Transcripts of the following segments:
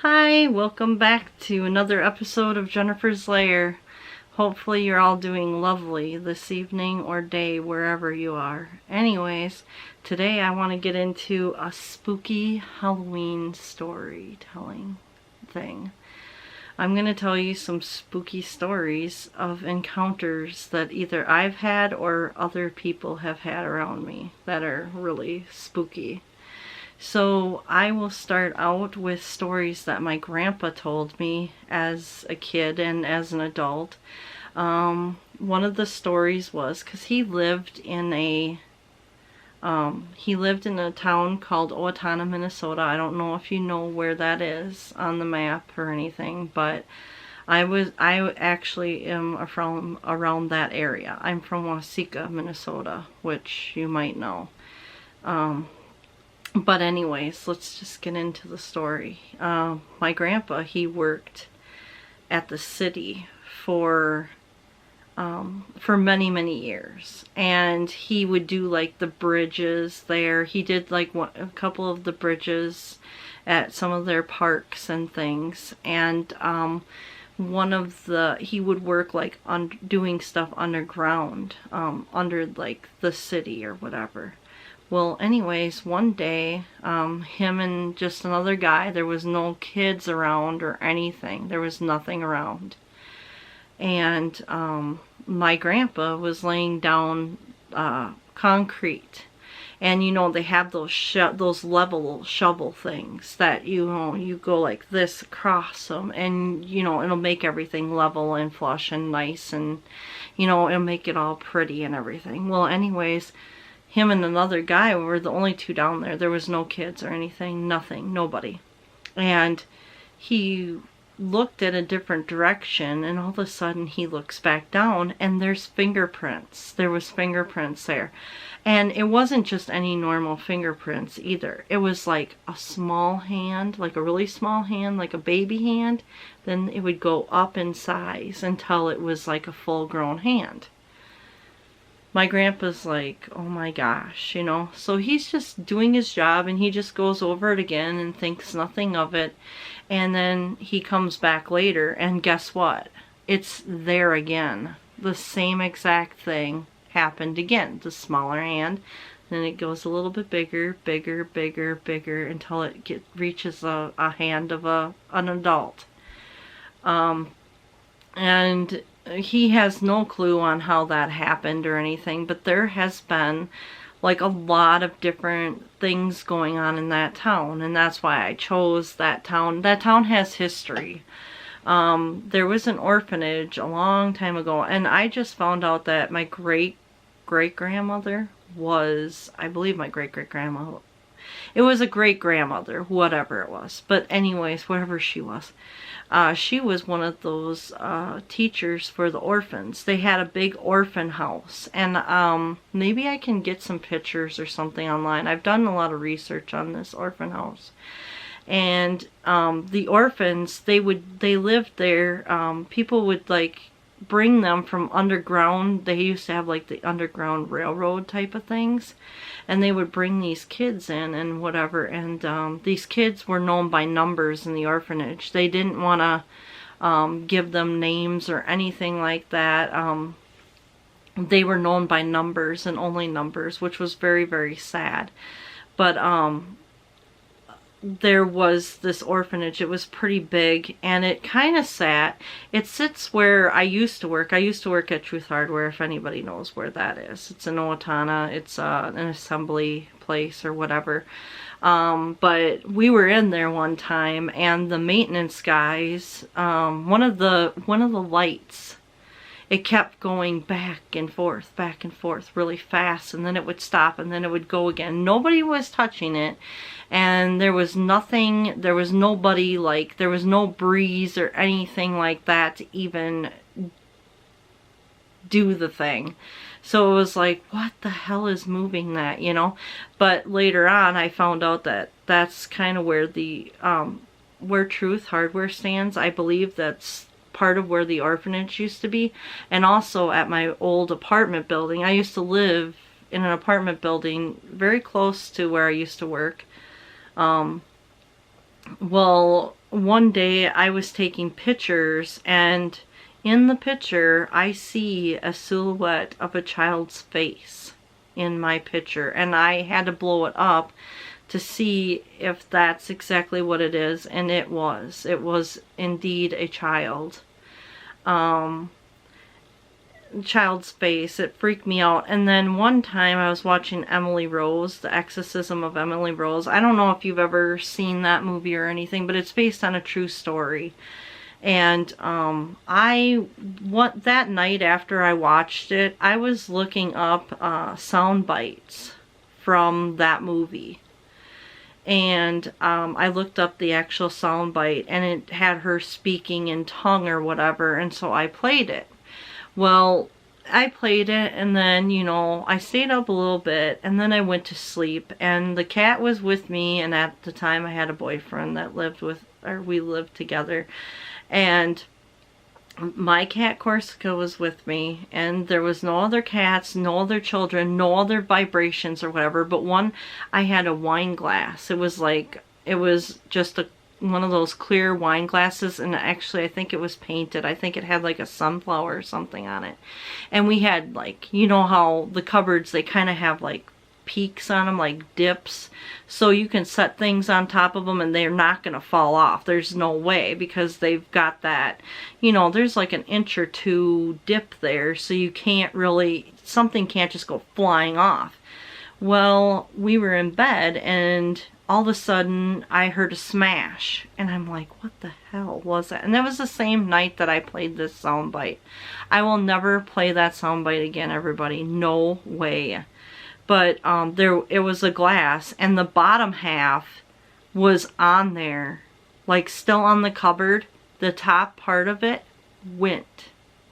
Hi, welcome back to another episode of Jennifer's Lair. Hopefully you're all doing lovely this evening or day wherever you are. Anyways, today I want to get into a spooky Halloween storytelling thing. I'm going to tell you some spooky stories of encounters that either I've had or other people have had around me that are really spooky. So I will start out with stories that my grandpa told me as a kid and as an adult. One of the stories was because he lived in a town called Owatonna, Minnesota. I don't know if you know where that is on the map or anything, but I actually am from around that area. I'm from Waseca, Minnesota, which you might know. But anyways, let's just get into the story. My grandpa, he worked at the city for many, many years. And he would do like the bridges there. He did like a couple of the bridges at some of their parks and things. And he would work like on doing stuff underground, under like the city or whatever. Well, anyways, one day, him and just another guy, there was no kids around or anything. There was nothing around. And my grandpa was laying down concrete. And you know, they have those level shovel things that you go like this across them, and you know, it'll make everything level and flush and nice, and you know, it'll make it all pretty and everything. Well, anyways, him and another guy were the only two down there. There was no kids or anything, nothing, nobody. And he looked at a different direction, and all of a sudden he looks back down, and there's fingerprints. There was fingerprints there. And it wasn't just any normal fingerprints either. It was like a small hand, like a really small hand, like a baby hand. Then it would go up in size until it was like a full-grown hand. My grandpa's like, oh my gosh, you know. So he's just doing his job, and he just goes over it again and thinks nothing of it. And then he comes back later, and guess what? It's there again. The same exact thing happened again. The smaller hand, then it goes a little bit bigger, bigger, bigger, bigger, until it reaches a hand of an adult. And he has no clue on how that happened or anything, but there has been like a lot of different things going on in that town, and that's why I chose that town. That town has history. There was an orphanage a long time ago, and I just found out that my great-great-grandmother was, I believe my great-great-grandma, it was a great-grandmother, whatever it was. But anyways, whatever she was one of those teachers for the orphans. They had a big orphan house, and maybe I can get some pictures or something online. I've done a lot of research on this orphan house. And the orphans, they lived there. People would like bring them from underground. They used to have like the underground railroad type of things, and they would bring these kids in and whatever, and these kids were known by numbers in the orphanage. They didn't want to give them names or anything like that. They were known by numbers and only numbers, which was very, very sad. But there was this orphanage. It was pretty big, and it kind of it sits where I used to work. I used to work at Truth Hardware, if anybody knows where that is. It's in Owatonna. It's an assembly place or whatever. But we were in there one time, and the maintenance guys, one of the lights, it kept going back and forth really fast, and then it would stop, and then it would go again. Nobody was touching it, and there was nothing, there was nobody, like, there was no breeze or anything like that to even do the thing. So it was like, what the hell is moving that, you know? But later on, I found out that that's kind of where the, where Truth Hardware stands. I believe that's part of where the orphanage used to be. And also at my old apartment building, I used to live in an apartment building very close to where I used to work. Well, one day I was taking pictures, and in the picture I see a silhouette of a child's face in my picture, and I had to blow it up to see if that's exactly what it is, and it was indeed a child's face. It freaked me out. And then one time I was watching Emily Rose, The Exorcism of Emily Rose. I don't know if you've ever seen that movie or anything, but it's based on a true story. And that night after I watched it, I was looking up sound bites from that movie. And I looked up the actual sound bite, and it had her speaking in tongue or whatever, and so I played it. Well, I played it, and then, you know, I stayed up a little bit, and then I went to sleep, and the cat was with me, and at the time I had a boyfriend that we lived together, and my cat Corsica was with me, and there was no other cats, no other children, no other vibrations or whatever, but I had a wine glass. It was just one of those clear wine glasses, and actually I think it was painted. I think it had like a sunflower or something on it. And we had, like, you know how the cupboards, they kind of have like peaks on them, like dips, so you can set things on top of them and they're not going to fall off. There's no way, because they've got that, you know, there's like an inch or two dip there, so you can't really, something can't just go flying off. Well, we were in bed, and all of a sudden I heard a smash, and I'm like, what the hell was that? And that was the same night that I played this soundbite. I will never play that soundbite again, everybody. No way. But it was a glass, and the bottom half was on there, like still on the cupboard. The top part of it went,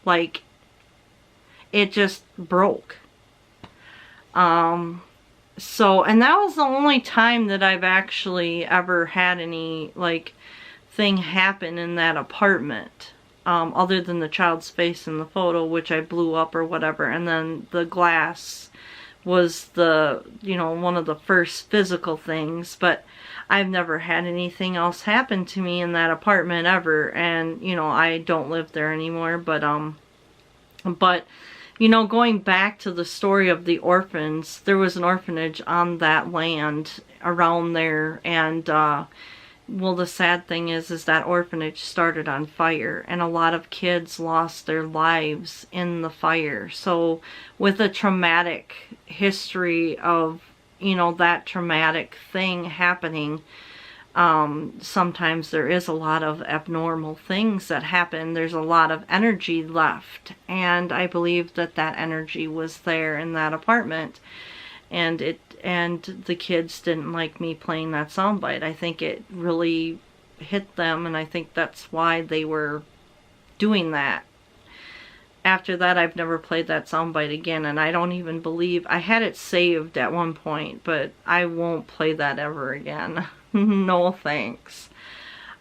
like, it just broke. So, and that was the only time that I've actually ever had any, like, thing happen in that apartment. Other than the child's face in the photo, which I blew up or whatever, and then the glass was one of the first physical things, but I've never had anything else happen to me in that apartment ever, and, you know, I don't live there anymore, but, you know, going back to the story of the orphans, there was an orphanage on that land around there, and, well, the sad thing is that orphanage started on fire, and a lot of kids lost their lives in the fire. So with a traumatic history of, you know, that traumatic thing happening, sometimes there is a lot of abnormal things that happen. There's a lot of energy left, and I believe that energy was there in that apartment, and the kids didn't like me playing that soundbite. I think it really hit them, and I think that's why they were doing that. After that, I've never played that soundbite again, and I don't even believe, I had it saved at one point, but I won't play that ever again. No thanks.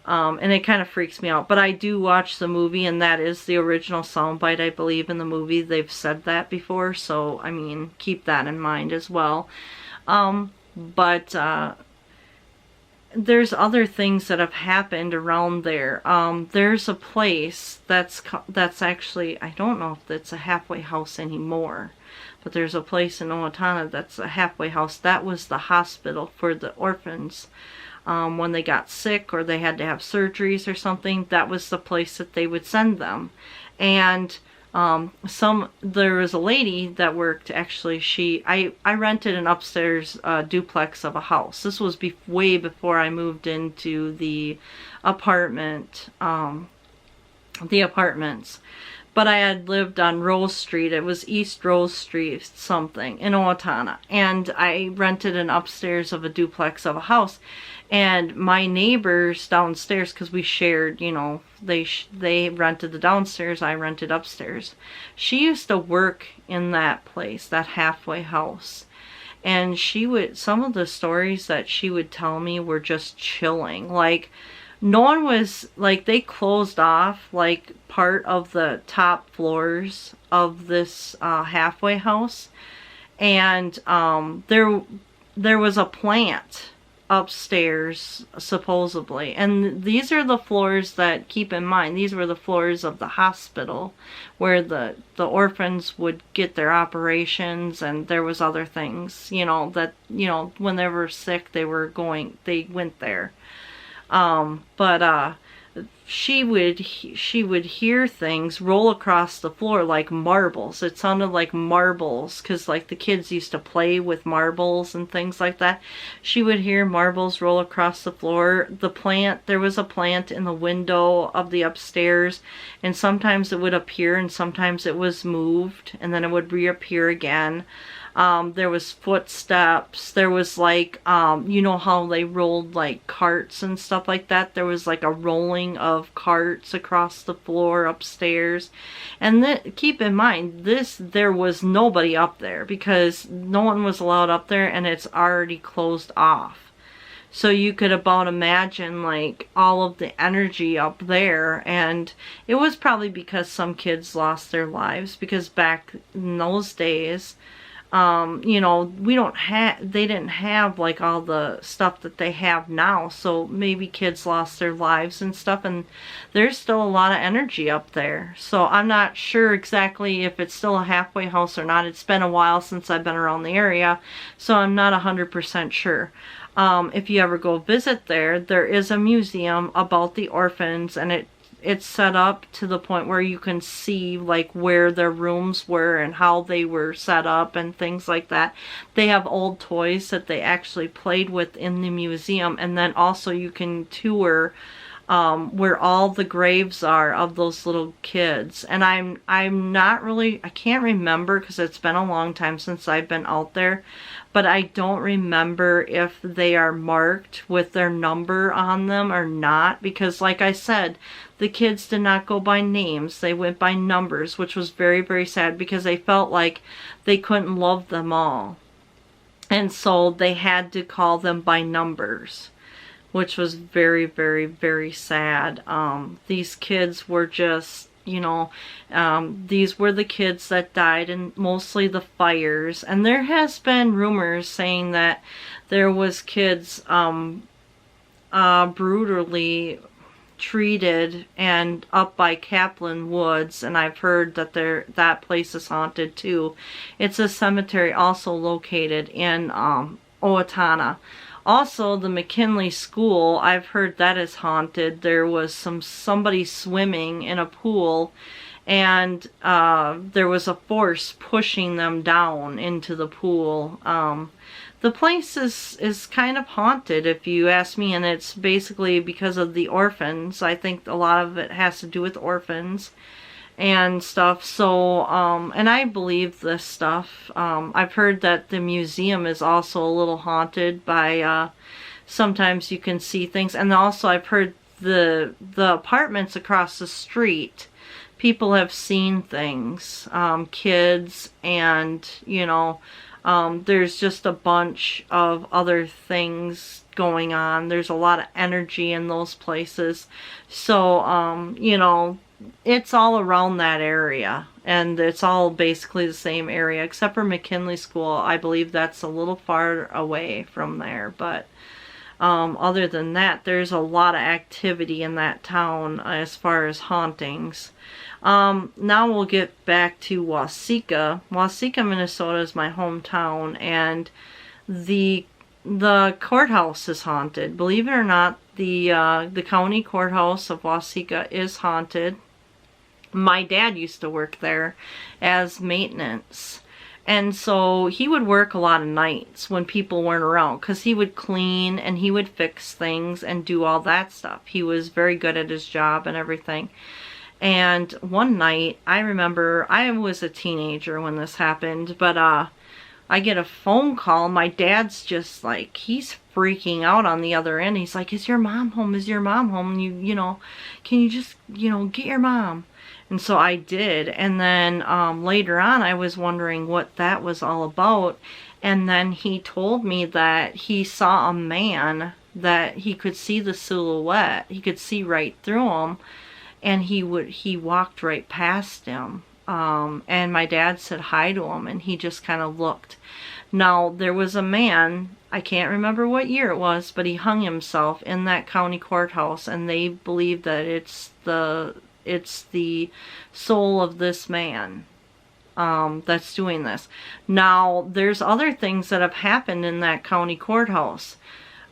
And it kind of freaks me out. But I do watch the movie, and that is the original soundbite, I believe, in the movie. They've said that before, so, I mean, keep that in mind as well. There's other things that have happened around there. There's a place that's actually, I don't know if it's a halfway house anymore, but there's a place in Owatonna that's a halfway house. That was the hospital for the orphans. When they got sick or they had to have surgeries or something, that was the place that they would send them. And there was a lady that worked, actually, I rented an upstairs duplex of a house. This was way before I moved into the apartments. But I had lived on Rose Street. It was East Rose Street something in Owatonna. And I rented an upstairs of a duplex of a house. And my neighbors downstairs, because we shared, you know, they rented the downstairs, I rented upstairs. She used to work in that place, that halfway house. And some of the stories that she would tell me were just chilling. Like, no one was, like, they closed off, like, part of the top floors of this halfway house. And there was a plant upstairs, supposedly. And these are the floors that, keep in mind, these were the floors of the hospital where the orphans would get their operations, and there was other things, you know, that, you know, when they were sick, they went there. But she would hear things roll across the floor like marbles. It sounded like marbles, because like the kids used to play with marbles and things like that. She would hear marbles roll across the floor. There was a plant in the window of the upstairs, and sometimes it would appear and sometimes it was moved, and then it would reappear again. There was footsteps. There was like, you know how they rolled like carts and stuff like that? There was like a rolling of carts across the floor upstairs. And keep in mind, there was nobody up there, because no one was allowed up there, and it's already closed off. So you could about imagine like all of the energy up there. And it was probably because some kids lost their lives, because back in those days, you know, they didn't have like all the stuff that they have now, so maybe kids lost their lives and stuff, and there's still a lot of energy up there. So I'm not sure exactly if it's still a halfway house or not. It's been a while since I've been around the area, so I'm not 100% sure. If you ever go visit there is a museum about the orphans, and it's set up to the point where you can see like where their rooms were and how they were set up and things like that. They have old toys that they actually played with in the museum, and then also you can tour where all the graves are of those little kids. And I'm not really, I can't remember, because it's been a long time since I've been out there, but I don't remember if they are marked with their number on them or not, because like I said, the kids did not go by names. They went by numbers, which was very, very sad, because they felt like they couldn't love them all. And so they had to call them by numbers, which was very, very, very sad. These kids were just, you know, these were the kids that died in mostly the fires. And there has been rumors saying that there was kids brutally treated and up by Kaplan Woods, and I've heard that that place is haunted too. It's a cemetery also located in Owatonna. Also, the McKinley School, I've heard that is haunted. There was somebody swimming in a pool, and there was a force pushing them down into the pool. The place is kind of haunted, if you ask me, and it's basically because of the orphans. I think a lot of it has to do with orphans and stuff. So, and I believe this stuff. I've heard that the museum is also a little haunted by, sometimes you can see things. And also I've heard the apartments across the street, people have seen things, kids, and, you know, there's just a bunch of other things going on. There's a lot of energy in those places. So, you know, it's all around that area, and it's all basically the same area, except for McKinley School. I believe that's a little far away from there, but other than that, there's a lot of activity in that town as far as hauntings. Now we'll get back to Waseca. Waseca, Minnesota is my hometown, and the courthouse is haunted. Believe it or not, the county courthouse of Waseca is haunted. My dad used to work there as maintenance. And so he would work a lot of nights when people weren't around, because he would clean and he would fix things and do all that stuff. He was very good at his job and everything. And one night, I remember, I was a teenager when this happened, but I get a phone call. My dad's just like, he's freaking out on the other end. He's like, is your mom home? Is your mom home? And you know, can you just, you know, get your mom? And so I did. And then later on, I was wondering what that was all about. And then he told me that he saw a man, that he could see the silhouette. He could see right through him. And he walked right past him. and my dad said hi to him, and he just kind of looked. Now, there was a man, I can't remember what year it was, but he hung himself in that county courthouse, and they believe that it's the soul of this man that's doing this. Now, there's other things that have happened in that county courthouse.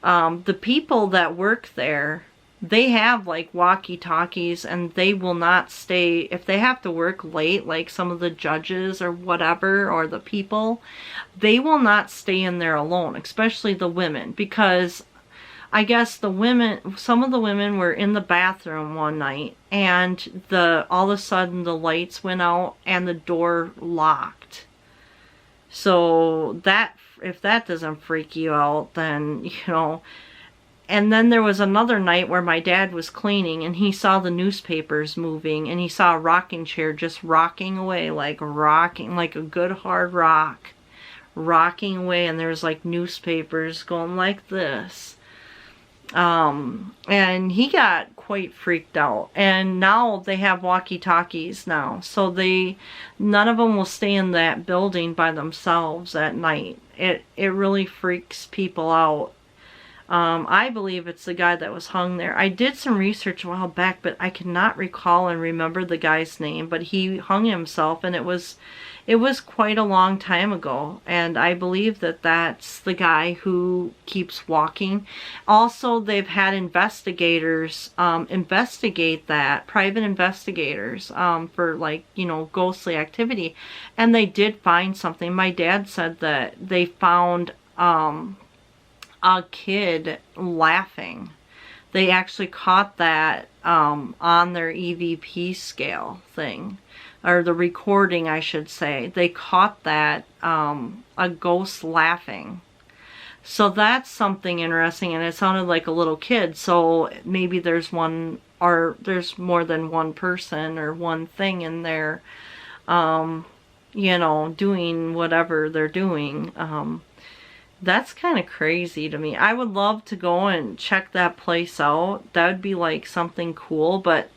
The people that work there, they have like walkie-talkies, and they will not stay, if they have to work late, like some of the judges or whatever, or the people, they will not stay in there alone, especially the women, because I guess the women, some of the women were in the bathroom one night, and all of a sudden the lights went out and the door locked. So that, if that doesn't freak you out, then, you know. And then there was another night where my dad was cleaning, and he saw the newspapers moving, and he saw a rocking chair just rocking away, like rocking, like a good hard rock, rocking away, and there's like newspapers going like this. And he got quite freaked out, and now they have walkie-talkies now, so none of them will stay in that building by themselves at night. It really freaks people out. I believe it's the guy that was hung there. I did some research a while back, but I cannot recall and remember the guy's name, but he hung himself, and it was quite a long time ago, and I believe that that's the guy who keeps walking. Also, they've had investigators investigate that, private investigators, for, like, you know, ghostly activity, and they did find something. My dad said that they found a kid laughing. They actually caught that on their EVP scale thing, or the recording, I should say. They caught that, a ghost laughing. So that's something interesting, and it sounded like a little kid, so maybe there's one, or there's more than one person or one thing in there, you know, doing whatever they're doing. That's kind of crazy to me. I would love to go and check that place out. That would be like something cool, but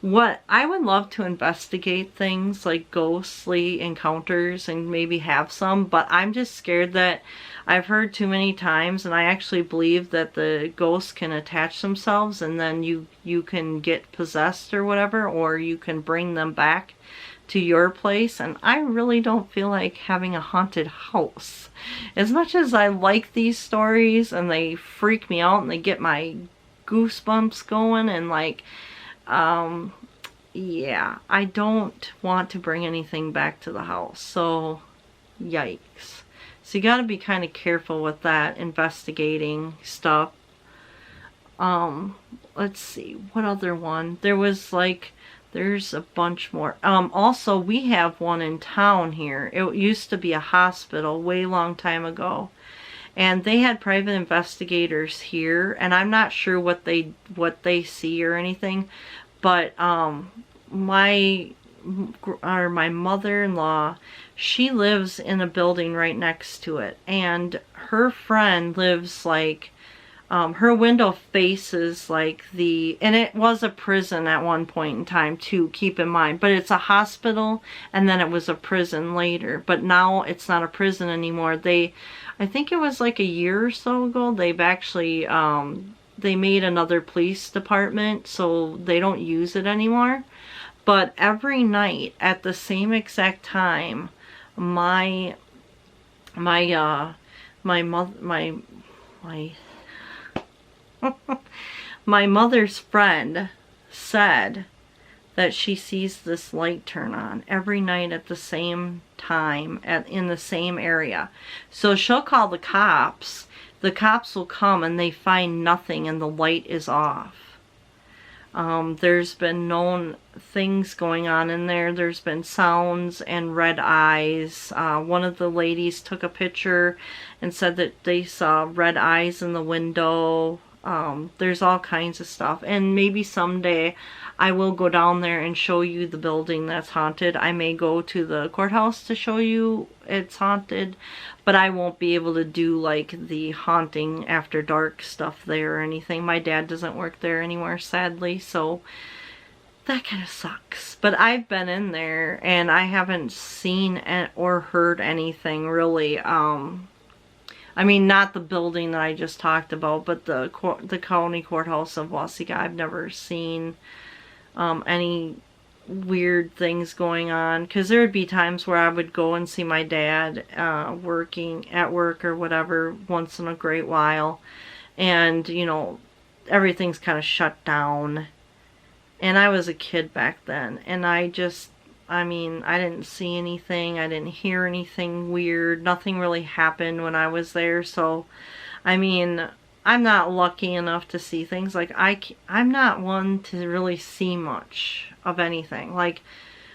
what I would love to investigate things like ghostly encounters and maybe have some, but I'm just scared that I've heard too many times, and I actually believe that the ghosts can attach themselves, and then you can get possessed or whatever, or you can bring them back to your place, and I really don't feel like having a haunted house. As much as I like these stories and they freak me out and they get my goosebumps going, and like, yeah, I don't want to bring anything back to the house, so yikes. So you gotta be kind of careful with that, investigating stuff. Let's see, what other one? There was like, there's a bunch more. Also, we have one in town here. It used to be a hospital way long time ago, and they had private investigators here, and I'm not sure what they see or anything, but my mother-in-law, she lives in a building right next to it, and her friend lives like, her window faces like and it was a prison at one point in time too, keep in mind, but it's a hospital, and then it was a prison later, but now it's not a prison anymore. I think it was like a year or so ago, they've actually, they made another police department, so they don't use it anymore. But every night at the same exact time, my mother's friend said that she sees this light turn on every night at the same time in the same area. So she'll call the cops. The cops will come, and they find nothing, and the light is off. There's been known things going on in there. There's been sounds and red eyes. One of the ladies took a picture and said that they saw red eyes in the window. There's all kinds of stuff, and maybe someday I will go down there and show you the building that's haunted. I may go to the courthouse to show you it's haunted, but I won't be able to do like the haunting after dark stuff there or anything. My dad doesn't work there anymore, sadly, so that kind of sucks. But I've been in there and I haven't seen or heard anything really. I mean, not the building that I just talked about, but the county courthouse of Waseca. I've never seen any weird things going on, because there would be times where I would go and see my dad working at work or whatever once in a great while, and you know, everything's kind of shut down. And I was a kid back then, and I mean, I didn't see anything, I didn't hear anything weird, nothing really happened when I was there. So I mean, I'm not lucky enough to see things. Like, I'm not one to really see much of anything. Like,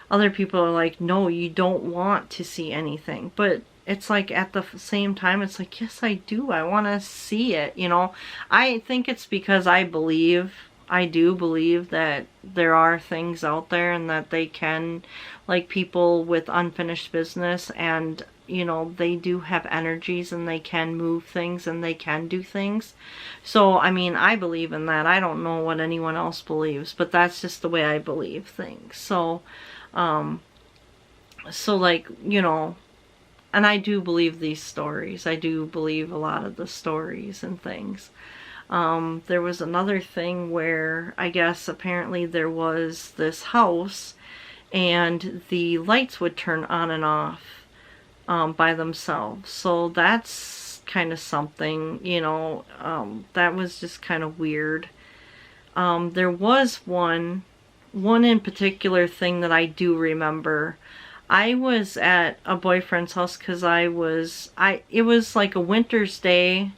other people are like, no, you don't want to see anything. But it's like, at the same time, it's like, yes, I do. I want to see it, you know. I think it's because I do believe that there are things out there, and that they can, like, people with unfinished business, and you know, they do have energies, and they can move things, and they can do things. So I mean, I believe in that. I don't know what anyone else believes, but that's just the way I believe things. So like, you know, and I do believe these stories. I do believe a lot of the stories and things. There was another thing where I guess apparently there was this house, and the lights would turn on and off by themselves. So that's kind of something, you know, that was just kind of weird. There was one in particular thing that I do remember. I was at a boyfriend's house because it was like a winter's day,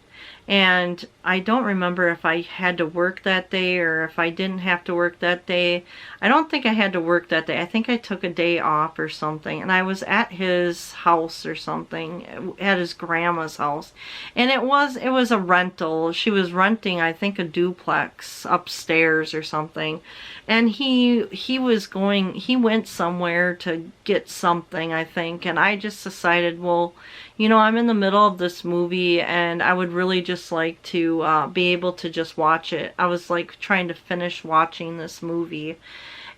and I don't remember if I had to work that day or if I didn't have to work that day. I don't think I had to work that day. I think I took a day off or something. And I was at his house or something, at his grandma's house. And it was a rental. She was renting, I think, a duplex upstairs or something. And he went somewhere to get something, I think. And I just decided, well, you know, I'm in the middle of this movie, and I would really just like to be able to just watch it. I was like trying to finish watching this movie,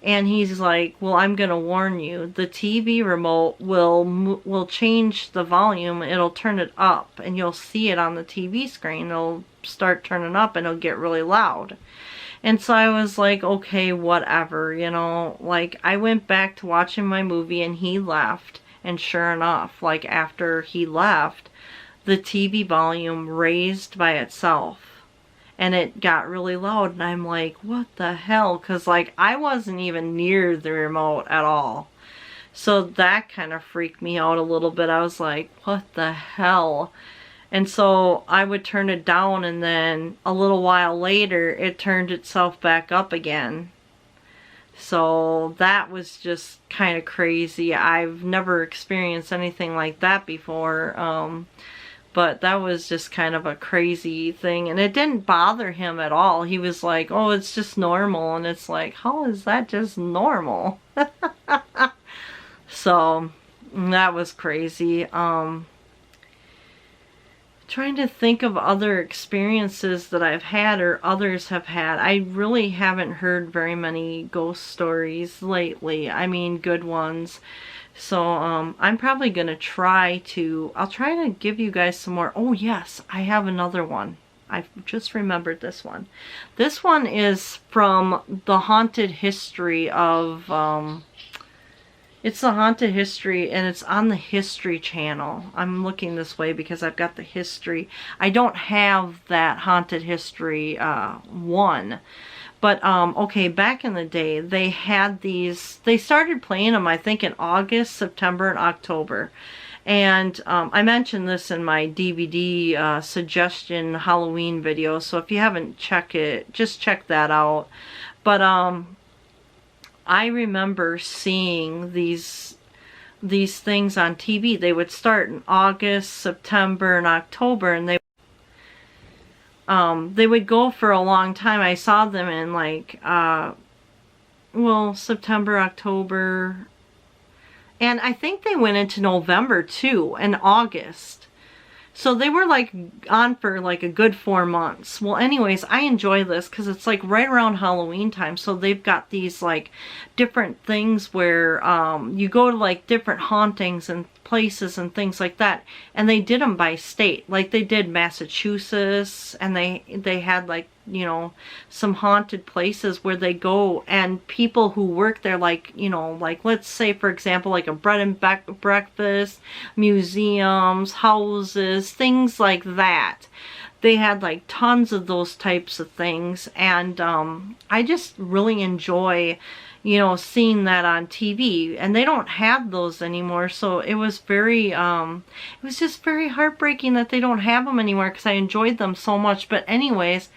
and he's like, well, I'm gonna warn you, the TV remote will change the volume. It'll turn it up, and you'll see it on the TV screen. It'll start turning up, and it'll get really loud. And so I was like, okay, whatever, you know. Like, I went back to watching my movie, and he left. And sure enough, like, after he left, the TV volume raised by itself, and it got really loud. And I'm like, what the hell? Because, like, I wasn't even near the remote at all. So that kind of freaked me out a little bit. I was like, what the hell? And so I would turn it down, and then a little while later, it turned itself back up again. So that was just kind of crazy. I've never experienced anything like that before. But that was just kind of a crazy thing. And it didn't bother him at all. He was like, oh, it's just normal. And it's like, how is that just normal? So that was crazy. Trying to think of other experiences that I've had or others have had. I really haven't heard very many ghost stories lately. I mean, good ones. So I'm probably gonna I'll try to give you guys some more. Oh yes, I have another one. I've just remembered this one. This one is from the Haunted History of it's the Haunted History, and it's on the History Channel. I'm looking this way because I've got the history. I don't have that Haunted History one. But, okay, back in the day, they had these, they started playing them, I think, in August, September, and October. And I mentioned this in my DVD suggestion Halloween video, so if you haven't checked it, just check that out. But, I remember seeing these things on TV. They would start in August, September, and October, and they would go for a long time. I saw them in like well, September, October, and I think they went into November too, and August. So they were like on for like a good 4 months. Well, anyways, I enjoy this because it's like right around Halloween time. So they've got these like different things where you go to like different hauntings and places and things like that. And they did them by state. Like they did Massachusetts, and they had like, you know, some haunted places where they go, and people who work there, like, you know, like let's say for example like a bread and breakfast, museums, houses, things like that. They had like tons of those types of things, and I just really enjoy, you know, seeing that on TV, and they don't have those anymore. So it was very it was just very heartbreaking that they don't have them anymore, because I enjoyed them so much. But anyways,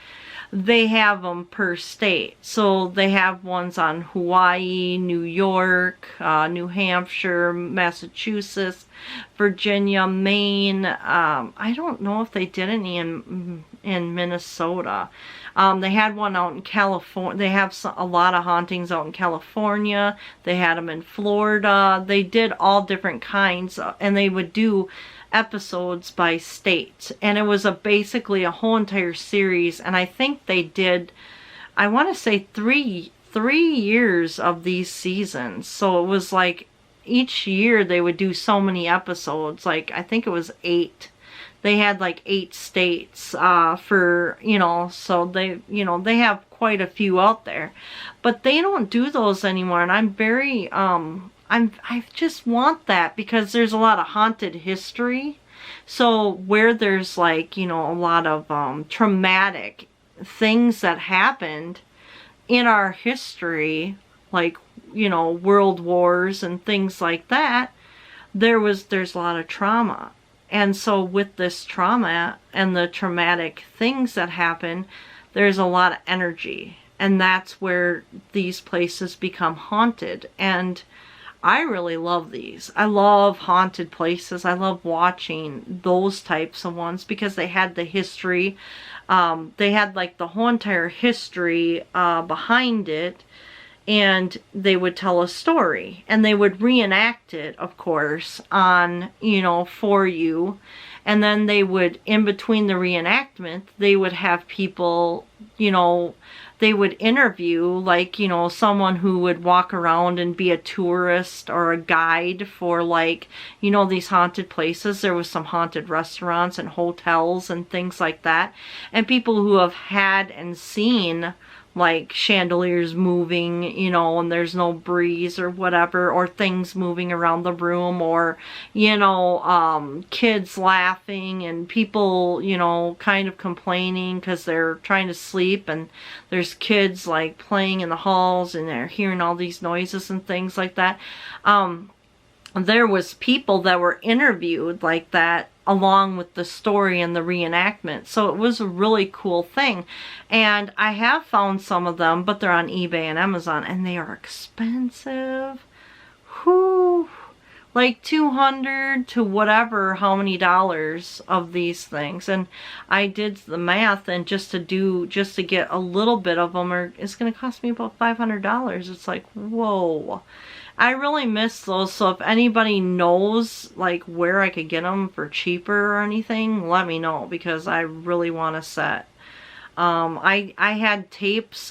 they have them per state. So they have ones on Hawaii, New York, New Hampshire, Massachusetts, Virginia, Maine. I don't know if they did any in Minnesota. They had one out in California. They have a lot of hauntings out in California. They had them in Florida. They did all different kinds, and they would do episodes by state, and it was basically a whole entire series. And I think they did, I want to say three years of these seasons. So it was like each year they would do so many episodes. Like I think it was 8. They had like 8 states for, you know, so they, you know, they have quite a few out there, but they don't do those anymore. And I'm very I just want that, because there's a lot of haunted history. So where there's like, you know, a lot of traumatic things that happened in our history, like, you know, world wars and things like that, there's a lot of trauma. And so with this trauma and the traumatic things that happen, there's a lot of energy. And that's where these places become haunted. And I really love these. I love haunted places. I love watching those types of ones because they had the history. They had like the whole entire history behind it, and they would tell a story, and they would reenact it, of course, on, you know, for you. And then they would, in between the reenactment, they would have people, you know, they would interview, like, you know, someone who would walk around and be a tourist or a guide for, like, you know, these haunted places. There was some haunted restaurants and hotels and things like that. And people who have had and seen, like, chandeliers moving, you know, and there's no breeze or whatever, or things moving around the room, or, you know, kids laughing and people, you know, kind of complaining because they're trying to sleep, and there's kids like playing in the halls and they're hearing all these noises and things like that. There was people that were interviewed like that along with the story and the reenactment. So it was a really cool thing. And I have found some of them, but they're on eBay and Amazon, and they are expensive. Whew. Like $200 to whatever, how many dollars of these things. And I did the math, and just to get a little bit of them, it's going to cost me about $500. It's like, whoa. I really miss those. So if anybody knows like where I could get them for cheaper or anything, let me know, because I really want a set. I had tapes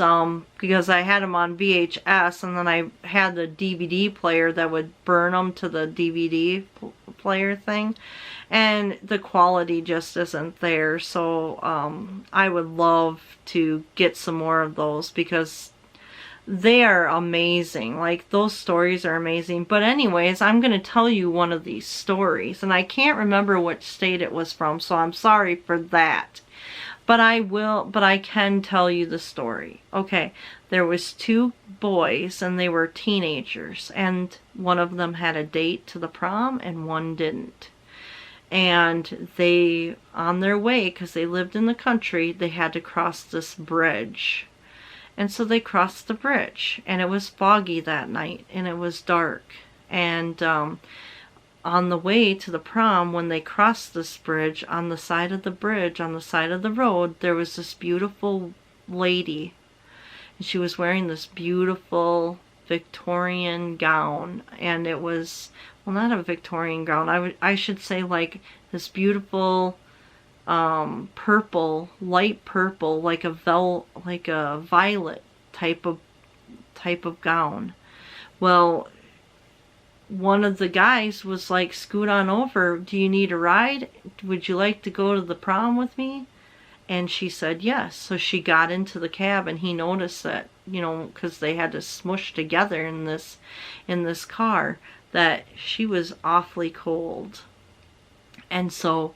because I had them on VHS, and then I had the DVD player that would burn them to the DVD player thing, and the quality just isn't there. So I would love to get some more of those, because they are amazing. Like, those stories are amazing. But anyways, I'm going to tell you one of these stories, and I can't remember which state it was from, so I'm sorry for that. But I can tell you the story. Okay, there was 2 boys, and they were teenagers, and one of them had a date to the prom and one didn't. And they, on their way, because they lived in the country, they had to cross this bridge. And so they crossed the bridge, and it was foggy that night, and it was dark. And on the way to the prom, when they crossed this bridge, on the side of the bridge, on the side of the road, there was this beautiful lady. And she was wearing this beautiful Victorian gown, and it was well, not a Victorian gown. I should say like this beautiful purple, light purple, like like a violet type of gown. Well, one of the guys was like, "Scoot on over. Do you need a ride? Would you like to go to the prom with me?" And she said yes. So she got into the cab, and he noticed that, you know, because they had to smush together in this car, that she was awfully cold. And so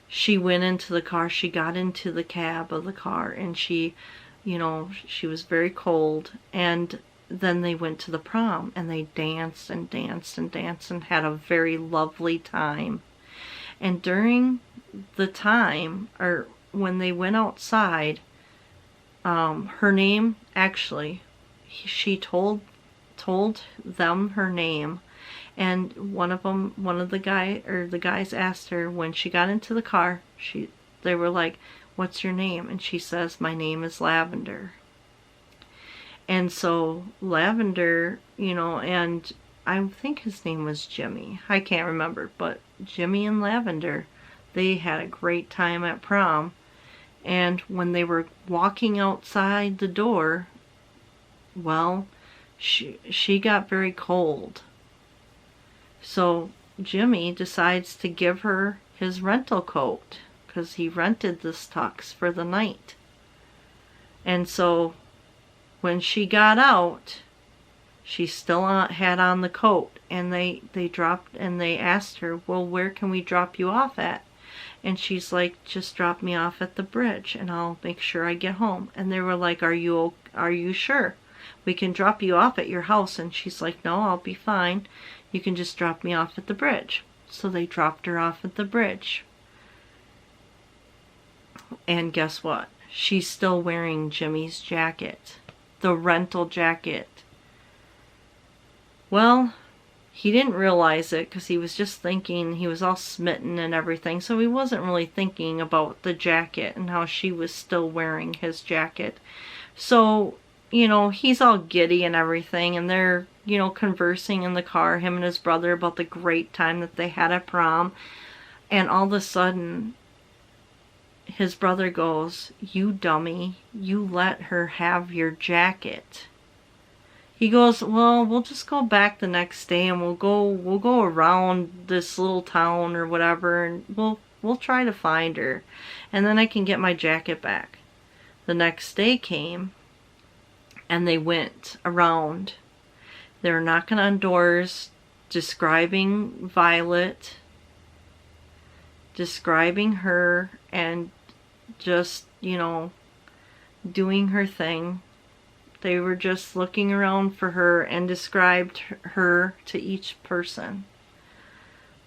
she went into the car, she got into the cab of the car, and she, you know, she was very cold. And then they went to the prom, and they danced and danced and danced and had a very lovely time. And during the time, or when they went outside, her name, actually, she told them her name. And one of the guys asked her when she got into the car, they were like, "What's your name?" And she says, "My name is Lavender." And so Lavender, you know, and I think his name was Jimmy. I can't remember, but Jimmy and Lavender, they had a great time at prom. And when they were walking outside the door, well, she got very cold. So Jimmy decides to give her his rental coat, because he rented this tux for the night. And so when she got out, she still had on the coat, and they asked her, "Well, where can we drop you off at?" And she's like, "Just drop me off at the bridge and I'll make sure I get home." And they were like, Are you sure? We can drop you off at your house." And she's like, "No, I'll be fine. You can just drop me off at the bridge." So they dropped her off at the bridge. And guess what? She's still wearing Jimmy's jacket, the rental jacket. Well, he didn't realize it because he was just thinking, he was all smitten and everything, so he wasn't really thinking about the jacket and how she was still wearing his jacket. So, you know, he's all giddy and everything, and they're, you know, conversing in the car, him and his brother, about the great time that they had at prom. And all of a sudden, his brother goes, "You dummy, you let her have your jacket." He goes, "Well, we'll just go back the next day and we'll go around this little town or whatever, and we'll try to find her, and then I can get my jacket back." The next day came, and they went around. They were knocking on doors, describing Violet, describing her, and just, you know, doing her thing. They were just looking around for her and described her to each person.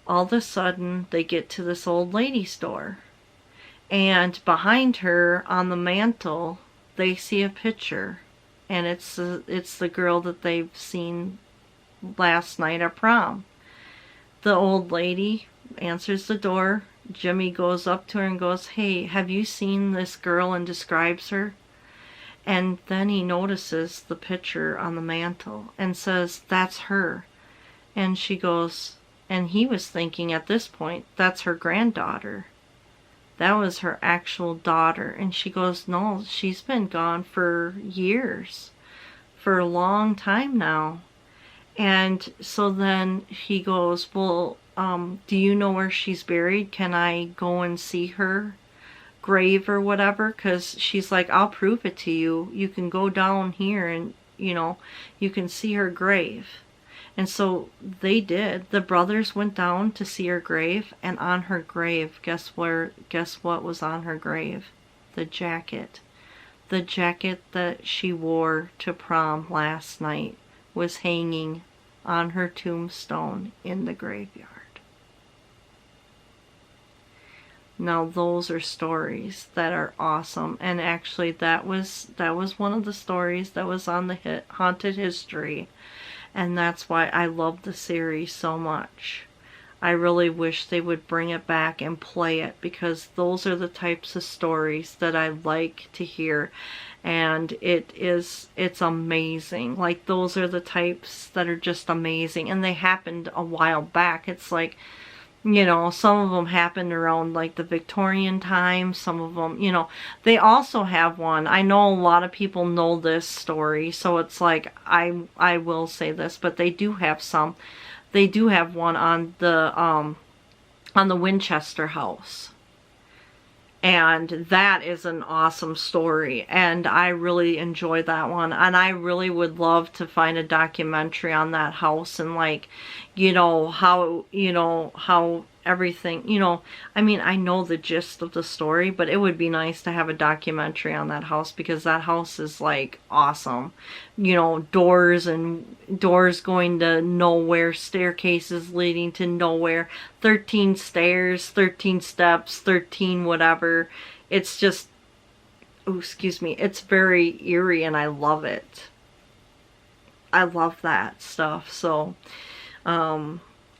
All of a sudden, they get to this old lady store. And behind her, on the mantle, they see a picture. And it's the girl that they've seen last night at prom. The old lady answers the door. Jimmy goes up to her and goes, "Hey, have you seen this girl?" and describes her. And then he notices the picture on the mantle and says, "That's her." And she goes, and he was thinking at this point, that's her granddaughter. That was her actual daughter. And she goes, "No, she's been gone for years, for a long time now." And so then he goes, "Well, do you know where she's buried? Can I go and see her grave or whatever?" Because she's like, "I'll prove it to you. You can go down here and, you know, you can see her grave." And so they did. The brothers went down to see her grave, and on her grave, guess what was on her grave? The jacket. The jacket that she wore to prom last night was hanging on her tombstone in the graveyard. Now those are stories that are awesome, and actually that was one of the stories that was on the Haunted History, and that's why I love the series so much. I really wish they would bring it back and play it, because those are the types of stories that I like to hear. And it's amazing. Like, those are the types that are just amazing. And they happened a while back. It's like, you know, some of them happened around like the Victorian time. Some of them, you know, they also have one. I know a lot of people know this story, so it's like, I will say this, but they do have some. They do have one on the Winchester house. And that is an awesome story, and I really enjoy that one. And I really would love to find a documentary on that house, and like, you know, how everything, you know, I mean, I know the gist of the story, but it would be nice to have a documentary on that house, because that house is like awesome. You know, doors going to nowhere, staircases leading to nowhere, 13 stairs, 13 steps, 13 whatever. It's just, oh, excuse me, it's very eerie, and I love it. I love that stuff. So,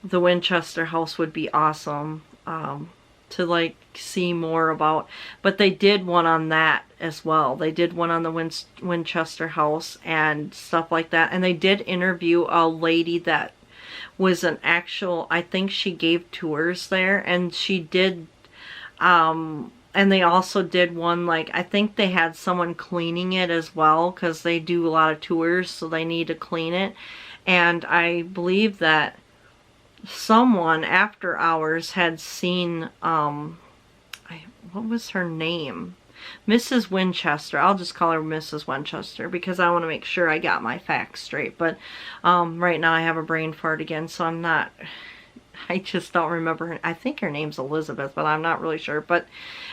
the Winchester house would be awesome to like see more about. But they did one on that as well. They did one on the Winchester house and stuff like that. And they did interview a lady that was an actual, I think she gave tours there, and she did, and they also did one, like, I think they had someone cleaning it as well, because they do a lot of tours, so they need to clean it. And I believe that someone after hours had seen, what was her name? Mrs. Winchester. I'll just call her Mrs. Winchester, because I want to make sure I got my facts straight. But right now I have a brain fart again, so I just don't remember her. I think her name's Elizabeth, but I'm not really sure. But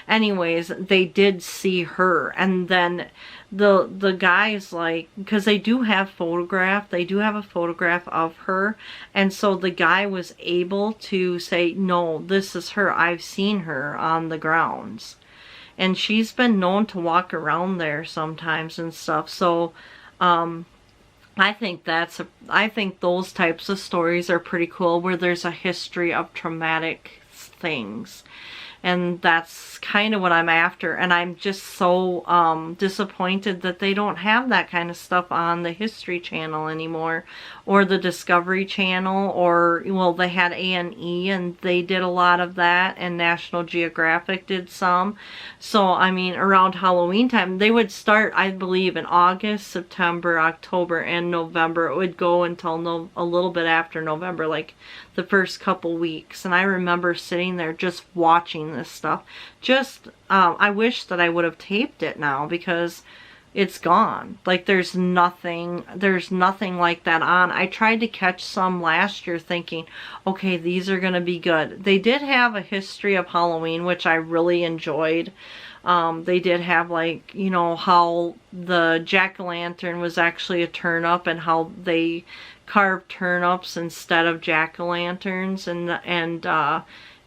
anyways, they did see her. And then the guys, like, because they do have a photograph of her. And so the guy was able to say, no, this is her. I've seen her on the grounds. And she's been known to walk around there sometimes and stuff. So, I think those types of stories are pretty cool, where there's a history of traumatic things. And that's kind of what I'm after. And I'm just so disappointed that they don't have that kind of stuff on the History Channel anymore, or the Discovery Channel, or, well, they had A&E and they did a lot of that, and National Geographic did some. So, I mean, around Halloween time, they would start, I believe, in August, September, October, and November. It would go until a little bit after November, like the first couple weeks. And I remember sitting there just watching this stuff. Just, I wish that I would have taped it now, because it's gone. Like, there's nothing like that on. I tried to catch some last year thinking, okay, these are gonna be good. They did have a history of Halloween, which I really enjoyed. They did have, like, you know, how the jack-o'-lantern was actually a turnip, and how they carved turnips instead of jack-o'-lanterns,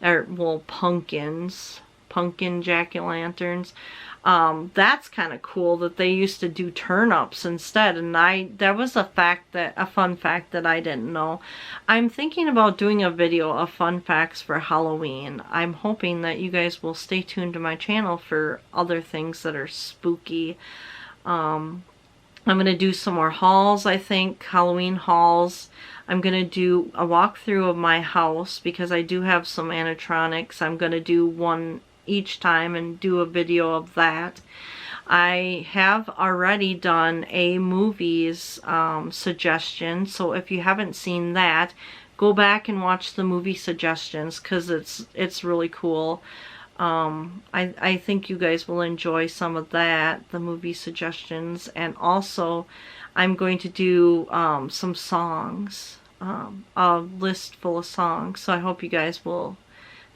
well, pumpkin jack-o'-lanterns. That's kind of cool that they used to do turnips instead, and that was a fun fact that I didn't know. I'm thinking about doing a video of fun facts for Halloween. I'm hoping that you guys will stay tuned to my channel for other things that are spooky. I'm going to do some more hauls, I think, Halloween hauls. I'm going to do a walkthrough of my house, because I do have some animatronics. I'm going to do one each time and do a video of that. I have already done a movies suggestion, so if you haven't seen that, go back and watch the movie suggestions, because it's really cool. I think you guys will enjoy some of that, the movie suggestions. And also, I'm going to do some songs, a list full of songs, so I hope you guys will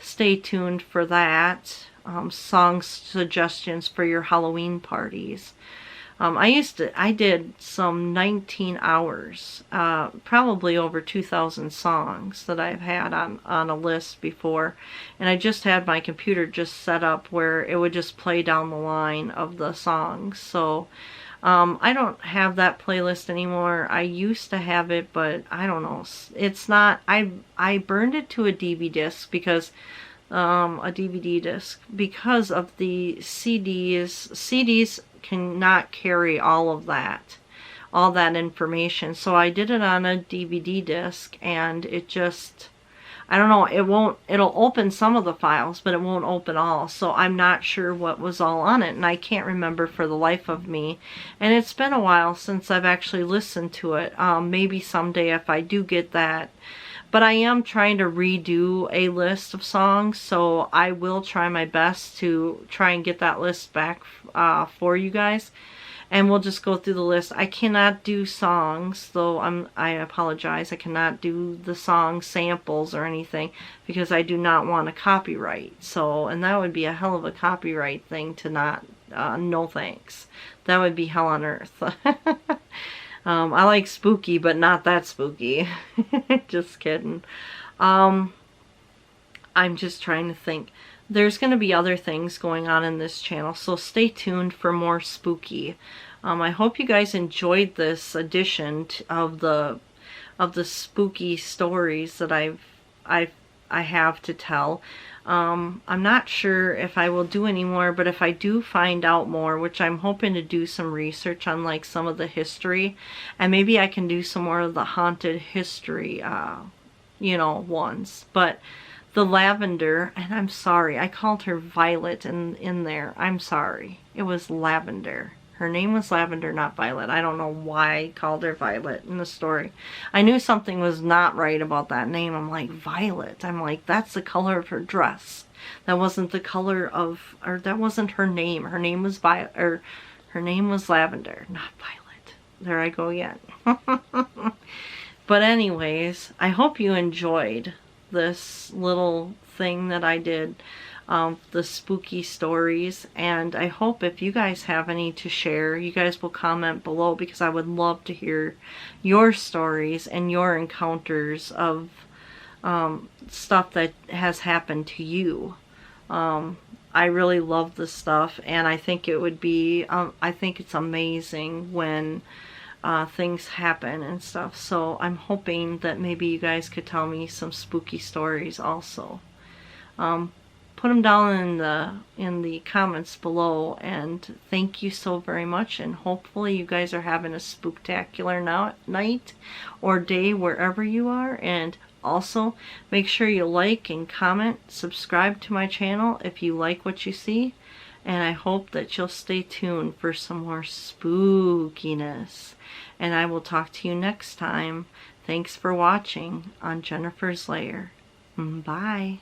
stay tuned for that. Song suggestions for your Halloween parties. I did some 19 hours, probably over 2,000 songs that I've had on a list before, and I just had my computer just set up where it would just play down the line of the songs. So I don't have that playlist anymore. I used to have it, but I don't know. It's not, I burned it to a DVD disc because, a DVD disc because of the CDs. CDs cannot carry all that information. So I did it on a DVD disc, and it just, I don't know, it'll open some of the files, but it won't open all. So I'm not sure what was all on it, and I can't remember for the life of me. And it's been a while since I've actually listened to it. Maybe someday if I do get that. But I am trying to redo a list of songs, so I will try my best to try and get that list back for you guys. And we'll just go through the list. I cannot do songs, though I apologize. I cannot do the song samples or anything because I do not want a copyright. So, and that would be a hell of a copyright thing to not, no thanks. That would be hell on earth. I like spooky, but not that spooky. Just kidding. I'm just trying to think. There's going to be other things going on in this channel, so stay tuned for more spooky. I hope you guys enjoyed this edition of the spooky stories that I have to tell. I'm not sure if I will do any more, but if I do find out more, which I'm hoping to do some research on, like some of the history, and maybe I can do some more of the haunted history, you know, ones. But the Lavender, and I'm sorry, I called her Violet in there. I'm sorry. It was Lavender. Her name was Lavender, not Violet. I don't know why I called her Violet in the story. I knew something was not right about that name. I'm like, Violet. I'm like, that's the color of her dress. That wasn't the color of, or that wasn't her name. Her name was Violet, or her name was Lavender, not Violet. There I go again. But anyways, I hope you enjoyed this little thing that I did. The spooky stories, and I hope if you guys have any to share, you guys will comment below, because I would love to hear your stories and your encounters of stuff that has happened to you. I really love this stuff, and I think it would be, I think it's amazing when things happen and stuff. So I'm hoping that maybe you guys could tell me some spooky stories also. Put them down in the comments below, and thank you so very much, and hopefully you guys are having a spooktacular night or day wherever you are. And also make sure you like and comment, subscribe to my channel if you like what you see, and I hope that you'll stay tuned for some more spookiness, and I will talk to you next time. Thanks for watching on Jennifer's Lair. Bye.